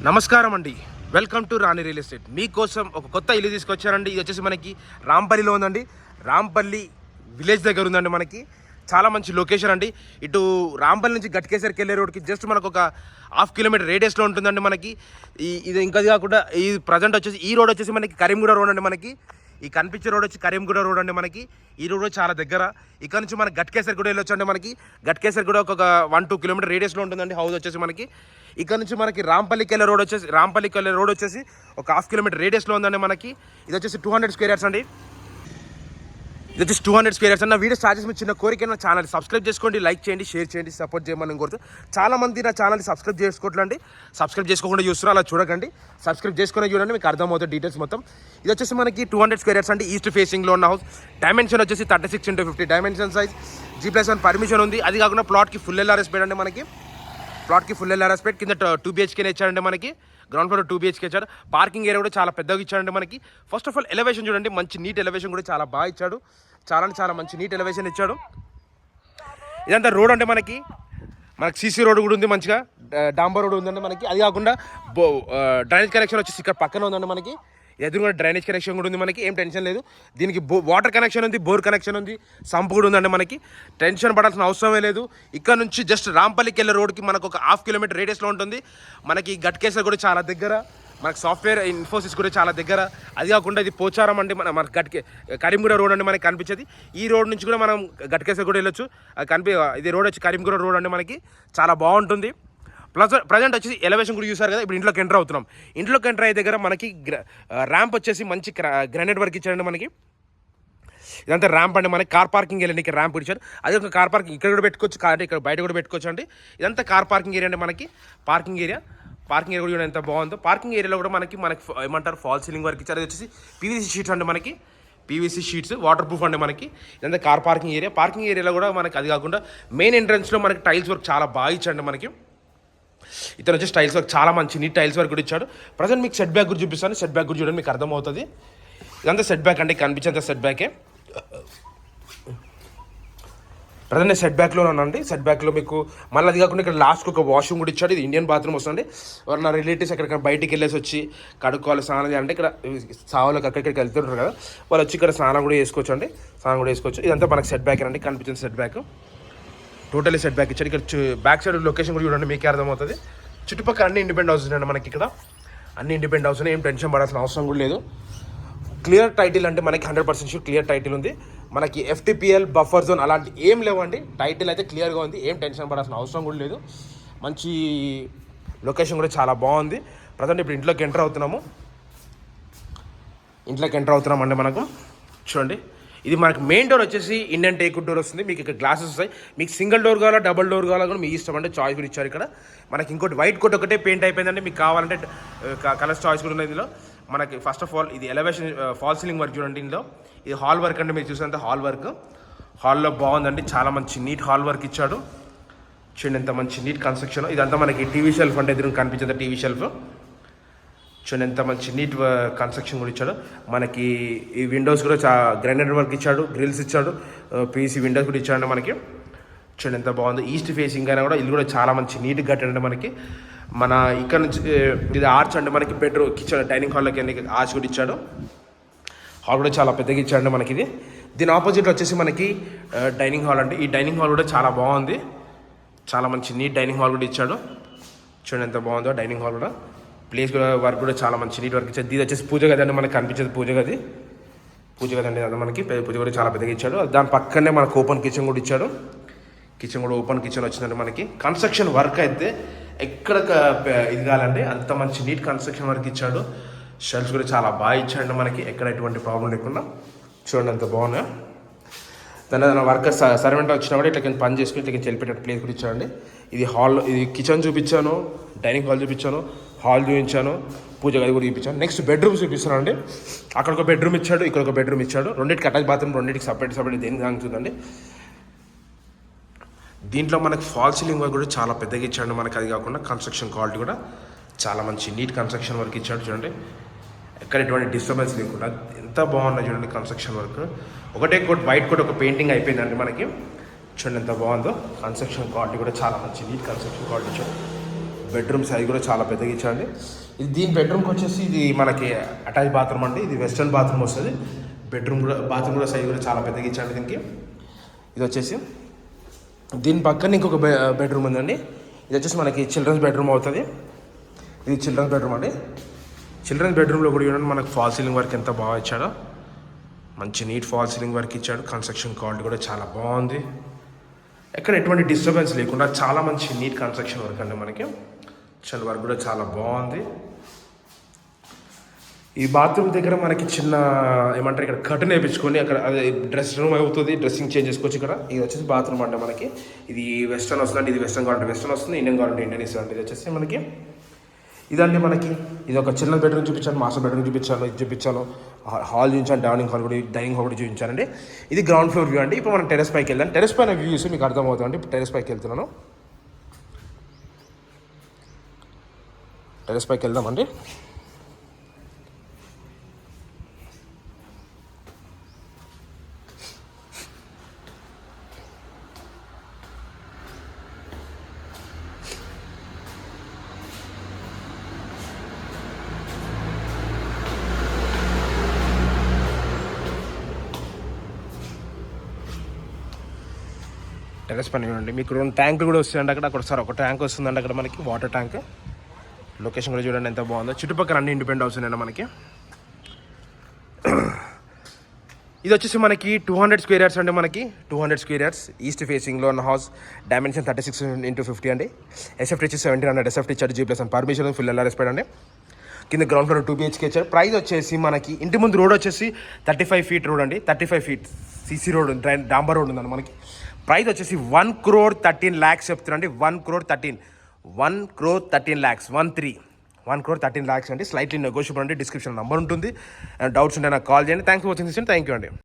నమస్కారం అండి. Welcome to Rani real estate. మీకోసం ఒక కొత్త ఇల్లు తీసుకొచ్చారండి. ఇది వచ్చేసి మనకి రాంపల్లిలో ఉందండి. రాంపల్లి విలేజ్ దగ్గర ఉందండి. మనకి చాలా మంచి లొకేషన్ అండి. ఇటు రాంపల్లి నుంచి గట్కేసరికి వెళ్ళే రోడ్కి జస్ట్ మనకు ఒక హాఫ్ కిలోమీటర్ రేడియస్లో ఉంటుందండి. మనకి ఇది ఇంకా కాకుండా ఈ ప్రజెంట్ వచ్చేసి ఈ రోడ్ వచ్చేసి మనకి కరీంగూడ రోడ్ అండి. మనకి ఈ కనిపించే రోడ్ వచ్చి కరీంగూడ రోడ్ అండి. మనకి ఈ రోడ్ చాలా దగ్గర. ఇక్కడ నుంచి మనకి గట్కేసరి కూడా వెళ్ళొచ్చు అండి. మనకి గట్కేసరి కూడా ఒక 1-2 కిలోమీటర్ రేడియస్లో ఉంటుందండి హౌస్ వచ్చేసి మనకి. ఇక్కడ నుంచి మనకి రాంపల్లికి వెళ్ళే రోడ్ వచ్చేసి ఒక హాఫ్ కిలోమీటర్ రేడియస్లో ఉందండి. మనకి ఇది వచ్చేసి 200 స్క్వేర్ యార్డ్స్ అండి. ఇది వచ్చేసి 200 స్క్వేర్ యార్డ్స్. నా వీడియో స్టార్ట్ చేసి చిన్న కోరిక, నా ఛానల్ సబ్స్క్రైబ్ చేసుకోండి, లైక్ చేయండి, షేర్ చేయండి, సపోర్ట్ చేయమని కోరుతూ. చాలా మంది నా ఛానల్ని సబ్స్క్రైబ్ చేసుకోవట్లండి. సబ్స్క్రైబ్ చేసుకోకుండా చూస్తున్నారు, అలా చూడకండి. సబ్స్క్రైబ్ చేసుకుని చూడండి, మీకు అర్థమవుతుంది డీటెయిల్స్ మొత్తం. ఇది వచ్చేసి మనకి 200 స్క్వేర్ యార్డ్స్ అండి. ఈస్ట్ ఫేసింగ్లో ఉన్న హౌస్. డైమెన్షన్ వచ్చేసి 36x50 dimension size. G+1 permission ఉంది. అది కాకుండా ప్లాట్కి ఫుల్ LRS అండి. మనకి ప్లాట్కి ఫుల్ LRS కింద 2 BHK ఇచ్చారండి. మనకి గ్రౌండ్ ఫ్లోర్ 2 BHK ఇచ్చాడు. పార్కింగ్ ఏరియా కూడా చాలా పెద్దగా ఇచ్చాడండి. మనకి ఫస్ట్ ఆఫ్ ఆల్ ఎలివేషన్ చూడండి, మంచి నీట్ ఎలివేషన్ కూడా చాలా బాగా ఇచ్చాడు. చాలా మంచి నీట్ ఎలివేషన్ ఇచ్చాడు. ఇదంతా రోడ్ అంటే మనకి సీసీ రోడ్ కూడా ఉంది, మంచిగా డాంబర్ రోడ్ ఉందండి. మనకి అది కాకుండా డ్రైనేజ్ కనెక్షన్ వచ్చేసి ఇక్కడ పక్కన ఉందండి. మనకి ఎదురుగా డ్రైనేజ్ కనెక్షన్ కూడా ఉంది. మనకి ఏం టెన్షన్ లేదు. దీనికి వాటర్ కనెక్షన్ ఉంది, బోర్ కనెక్షన్ ఉంది, సంపు కూడా ఉందండి. మనకి టెన్షన్ పడాల్సిన అవసరమే లేదు. ఇక్కడ నుంచి జస్ట్ రాంపల్లికి వెళ్ళే రోడ్కి మనకు ఒక హాఫ్ కిలోమీటర్ రేడియస్లో ఉంటుంది. మనకి గట్కేసర్ కూడా చాలా దగ్గర, మనకు సాఫ్ట్వేర్ ఇన్ఫోసిస్ కూడా చాలా దగ్గర. అది కాకుండా ఇది పోచారం అండి. మన కరీంగూడ రోడ్ అండి మనకి కనిపించేది. ఈ రోడ్ నుంచి కూడా మనం గట్కేసర్ కూడా వెళ్ళొచ్చు. ఇది రోడ్ వచ్చి కరీంగూడ రోడ్ అండి. మనకి చాలా బాగుంటుంది. ప్రజెంట్ వచ్చేసి ఎలివేషన్ కూడా చూసారు కదా. ఇప్పుడు ఇంట్లోకి ఎంటర్ అవుతున్నాం. ఇంట్లోకి ఎంటర్ అయ్యే దగ్గర మనకి ర్యాంప్ వచ్చేసి మంచి గ్రానైట్ వర్క్ ఇచ్చారండి. మనకి ఇదంతా ర్యాంప్ అండి. మనకి కార్ పార్కింగ్ వెళ్ళడానికి ర్యాంప్ ఇచ్చారు. అదే ఒక కార్ పార్కింగ్ ఇక్కడ కూడా పెట్టుకోవచ్చు, అంటే ఇక్కడ బయట కూడా పెట్టుకోవచ్చు అండి. ఇదంతా కార్ పార్కింగ్ ఏరియా అండి. మనకి పార్కింగ్ ఏరియా కూడా ఎంత బాగుందో. పార్కింగ్ ఏరియాలో కూడా మనకి ఏమంటారు ఫాల్ సీలింగ్ వర్క్ ఇచ్చారు. అది వచ్చేసి PVC షీట్స్ అండి. మనకి PVC షీట్స్ వాటర్ ప్రూఫ్ అండి. మనకి ఇదంతా కార్ పార్కింగ్ ఏరియా. పార్కింగ్ ఏరియాలో కూడా మనకి అది కాకుండా మెయిన్ ఎంట్రన్స్లో మనకి టైల్స్ వర్క్ చాలా బాగా ఇచ్చాడు. మనకి ఇతను వచ్చేసి టైల్స్ వర్క్ చాలా మంచి నీట్ టైల్స్ వర్క్ కూడా ఇచ్చాడు. ప్రజెంట్ మీకు సెట్ బ్యాక్ కూడా చూపిస్తాను. సెట్ బ్యాక్ కూడా చూడండి, మీకు అర్థమవుతుంది. ఇదంతా సెట్ బ్యాక్ అండి, కనిపించేంత సెట్ బ్యాకే. ప్రజెంట్ సెట్ బ్యాక్లో ఉన్నానండి. సెట్ బ్యాక్లో మీకు మళ్ళీ అది కాకుండా ఇక్కడ లాస్ట్కి ఒక వాష్రూమ్ కూడా ఇచ్చాడు. ఇది ఇండియన్ బాత్రూమ్ వస్తుంది. ఎవరు నా రిలేటివ్స్ ఎక్కడికైనా బయటికి వెళ్ళేసి వచ్చి కడుక్కోవాలి, స్నానం చేయాలంటే ఇక్కడ సావులకు అక్కడికి వెళ్తుంటారు కదా, వాళ్ళు వచ్చి ఇక్కడ స్నానం కూడా చేసుకోవచ్చు. ఇదంతా మనకు సెట్ బ్యాక్ అండి, కనిపించింది set back. Totally set back ఇచ్చాడు. ఇక్కడ బ్యాక్ సైడ్ లొకేషన్ కూడా చూడండి, మీకే అర్థమవుతుంది. చుట్టుపక్కల అన్ని ఇండిపెండెంట్ హౌసెస్ అండి. మనకి ఇక్కడ అన్ని ఇండిపెండెంట్ హౌస్, ఏం టెన్షన్ పడాల్సిన అవసరం కూడా లేదు. క్లియర్ టైటిల్ అంటే మనకి 100% షూర్ క్లియర్ టైటిల్ ఉంది. మనకి FTPL బఫర్ జోన్ అలాంటి ఏం లేవండి. టైటిల్ అయితే క్లియర్గా ఉంది, ఏం టెన్షన్ పడాల్సిన అవసరం కూడా లేదు. మంచి లొకేషన్ కూడా చాలా బాగుంది. ప్రజెంట్ ఇప్పుడు ఇంట్లోకి ఎంటర్ అవుతున్నామండి. మనకు చూడండి, ఇది మనకి మెయిన్ డోర్ వచ్చేసి ఇండియన్ టేక్ డోర్ వస్తుంది. మీకు ఇక్కడ గ్లాసెస్ వస్తాయి. మీకు సింగిల్ డోర్ కావాలా, డబుల్ డోర్ కావాలా కూడా మీ ఇష్టం అంటే చాయిస్ కూడా ఇచ్చారు. ఇక్కడ మనకి ఇంకోటి వైట్ కోట్ ఒకటే పెయింట్ అయిపోయిందండి. మీకు కావాలంటే కలర్స్ చాయిస్ కూడా ఉన్నాయి ఇందులో. మనకి ఫస్ట్ ఆఫ్ ఆల్ ఇది ఎలివేషన్ ఫాల్ సీలింగ్ వర్క్ చూడండి. ఇందులో ఇది హాల్ వర్క్ అంటే మీరు చూసినంత హాల్ వర్క్. హాల్లో బాగుందండి, చాలా మంచి నీట్ హాల్ వర్క్ ఇచ్చాడు. చూడండి ఎంత మంచి నీట్ కన్స్ట్రక్షన్. ఇదంతా మనకి టీవీ షెల్ఫ్ అంటే ఎదురు కనిపించేది టీవీ షెల్ఫ్. చూడండి ఎంత మంచి నీట్ కన్స్ట్రక్షన్ కూడా ఇచ్చాడు. మనకి ఈ విండోస్ కూడా గ్రానైట్ వర్క్ ఇచ్చాడు, గ్రిల్స్ ఇచ్చాడు, PVC విండోస్ కూడా ఇచ్చాడు. మనకి చూడండి ఎంత బాగుంది. ఈస్ట్ ఫేసింగ్ అయినా కూడా ఇల్లు కూడా చాలా మంచి నీట్గా కట్టాడండి. మనకి మన ఇక్కడ నుంచి ఇది ఆర్చ్ అంటే మనకి బెడ్రూమ్ కిచెన్ డైనింగ్ హాల్లోకి ఆర్చ్ కూడా ఇచ్చాడు. హాల్ కూడా చాలా పెద్దగా ఇచ్చాడు మనకి. ఇది దీని ఆపోజిట్లో వచ్చేసి మనకి డైనింగ్ హాల్ అండి. ఈ డైనింగ్ హాల్ కూడా చాలా బాగుంది, చాలా మంచి నీట్ డైనింగ్ హాల్ కూడా ఇచ్చాడు. చూడండి ఎంత బాగుందో డైనింగ్ హాల్ కూడా. ప్లేస్ కూడా వర్క్ కూడా చాలా మంచి నీట్ వర్క్ ఇచ్చాడు. ఇది వచ్చేసి పూజ గది అండి. మనకి కనిపించేది పూజ గది అండి. అది మనకి పూజ కూడా చాలా పెద్దగా ఇచ్చాడు. దాని పక్కనే మనకు ఓపెన్ కిచెన్ కూడా ఇచ్చాడు. కిచెన్ కూడా ఓపెన్ కిచెన్ వచ్చిందండి. మనకి కన్స్ట్రక్షన్ వర్క్ అయితే ఎక్కడ ఇది కావాలండి, అంత మంచి నీట్ కన్స్ట్రక్షన్ వర్క్ ఇచ్చాడు. షెల్ఫ్స్ కూడా చాలా బాగా ఇచ్చాడు. మనకి ఎక్కడ ఎటువంటి ప్రాబ్లం లేకుండా చూడండి ఎంత బాగున్నాయి. దాని వర్కర్ సర్వెంట్ వచ్చినా కూడా ఇట్లా పని చేసుకుని ఇట్లా వెళ్ళిపెట్టే ప్లేస్ కూడా ఇచ్చాడండి. ఇది హాల్, ఇది కిచెన్ చూపించాను, డైనింగ్ హాల్ చూపించాను, హాల్ చూపించాను, పూజ గది కూడా చూపించాను. నెక్స్ట్ బెడ్రూమ్స్ చూపిస్తాను అండి. అక్కడ ఒక బెడ్రూమ్ ఇచ్చాడు, ఇక్కడ ఒక బెడ్రూమ్ ఇచ్చాడు. రెండింటికి అటాచ్ బాత్రూమ్, రెండింటికి సపరేట్ దేనికి తాగుతుందండి. దీంట్లో మనకి ఫాల్ సీలింగ్ వర్క్ కూడా చాలా పెద్దగా ఇచ్చాడు. మనకి అది కాకుండా కన్స్ట్రక్షన్ క్వాలిటీ కూడా చాలా మంచి నీట్ కన్స్ట్రక్షన్ వర్క్ ఇచ్చాడు. చూడండి ఎక్కడ ఎటువంటి డిస్టర్బెన్స్ లేకుండా ఎంత బాగుందో చూడండి కన్స్ట్రక్షన్ వర్క్. ఒకటే కోట్ వైట్ కోట్ ఒక పెయింటింగ్ అయిపోయిందండి మనకి. చూడండి ఎంత బాగుందో. కన్స్ట్రక్షన్ క్వాలిటీ కూడా చాలా మంచి నీట్ కన్స్ట్రక్షన్ క్వాలిటీ ఇచ్చాడు. బెడ్రూమ్ సైజ్ కూడా చాలా పెద్దగా ఇచ్చారండి. ఇది దీని బెడ్రూమ్కి వచ్చేసి ఇది మనకి అటాచ్ బాత్రూమ్ అండి. ఇది వెస్టర్న్ బాత్రూమ్ వస్తుంది. బాత్రూమ్ కూడా సైజ్ కూడా చాలా పెద్దగా ఇచ్చారండి దీనికి. ఇది వచ్చేసి దీని పక్కన ఇంకొక బెడ్రూమ్ ఉందండి. ఇది వచ్చేసి మనకి చిల్డ్రన్స్ బెడ్రూమ్ అవుతుంది. ఇది చిల్డ్రన్స్ బెడ్రూమ్ అండి. చిల్డ్రన్స్ బెడ్రూమ్లో కూడా చూడండి మనకు ఫాల్ సీలింగ్ వర్క్ ఎంత బాగా ఇచ్చాడో. మంచి నీట్ ఫాల్ సీలింగ్ వర్క్ ఇచ్చాడు. కన్స్ట్రక్షన్ క్వాలిటీ కూడా చాలా బాగుంది. ఎక్కడ ఎటువంటి డిస్టర్బెన్స్ లేకుండా చాలా మంచి నీట్ కన్స్ట్రక్షన్ వర్క్ అండి. మనకి చాలా వర్క్ కూడా చాలా బాగుంది. ఈ బాత్రూమ్ దగ్గర మనకి చిన్న ఏమంటారు ఇక్కడ కర్టన్ వేయించుకొని అక్కడ అదే డ్రెస్ రూమ్ అవుతుంది. డ్రెస్సింగ్ చేంజ్ చేసుకోవచ్చు ఇక్కడ. ఇది వచ్చేసి బాత్రూమ్ అంటే మనకి ఇది వెస్టర్న్ వస్తుందండి. ఇది వెస్టర్న్ కావాలంటే వెస్టర్న్ వస్తుంది, ఇండియన్ కావాలంటే ఇండియన్ ఇస్తుంది. ఇది వచ్చేసి మనకి ఇదండి మనకి ఇది ఒక చిన్న బెడ్రూమ్ చూపించాను, మాస్టర్ బెడ్రూమ్ చూపించాను, ఇది చూపించాను, హాల్ చూపించాను, డైనింగ్ హాల్ కూడా డైనింగ్ హాల్ కూడా చూపించానండి. ఇది గ్రౌండ్ ఫ్లోర్ వ్యూ అండి. ఇప్పుడు మనం టెరెస్ పైకి వెళ్దాం. టెరెస్ పైన వ్యూస్ మీకు అర్థమవుతుందండి. ఇప్పుడు టెరెస్ పైకి వెళ్తున్నాను. టెరెస్ పైకి వెళ్దామండి. టెరెస్ పని చూడండి. మీకు 2 ట్యాంకులు కూడా వస్తాయండి అక్కడ. ఒకసారి ఒక ట్యాంక్ వస్తుందండి అక్కడ మనకి వాటర్ ట్యాంక్. లొకేషన్ కూడా చూడండి ఎంత బాగుందో. చుట్టుపక్కల అన్ని ఇండిపెండెంట్ హౌస్ ఉన్నాయండి మనకి. ఇది వచ్చేసి మనకి 200 స్క్వేర్ యార్డ్స్ అండి. మనకి 200 స్క్వేర్ యార్డ్స్ ఈస్ట్ ఫేసింగ్లో ఉన్న హౌస్. డైమెన్షన్ 36x50 అండి. ఎస్ఎఫ్టీ వచ్చి 1700 ఎస్ఎఫ్టీ ఇచ్చాడు. G+ and permission full LRS అండి. కింద గ్రౌండ్ ఫ్లోర్ 2 BHK ఇచ్చారు. ప్రైస్ వచ్చేసి మనకి ఇంటి ముందు రోడ్ వచ్చేసి 35 feet రోడ్ అండి. 35 feet CC రోడ్ డాంబర్ రోడ్ ఉందండి మనకి. ప్రైస్ వచ్చేసి 1,13,00,000 చెప్తున్నాండి. 1,13,00,000 1,13,00,000 అండి. స్లైట్లీ నెగోషియబుల్ అండి. డిస్క్రిప్షన్ నెంబర్ ఉంటుంది. డౌట్స్ ఉంటే నాకు కాల్ చేయండి. Thanks for watching this. Thank you అండి.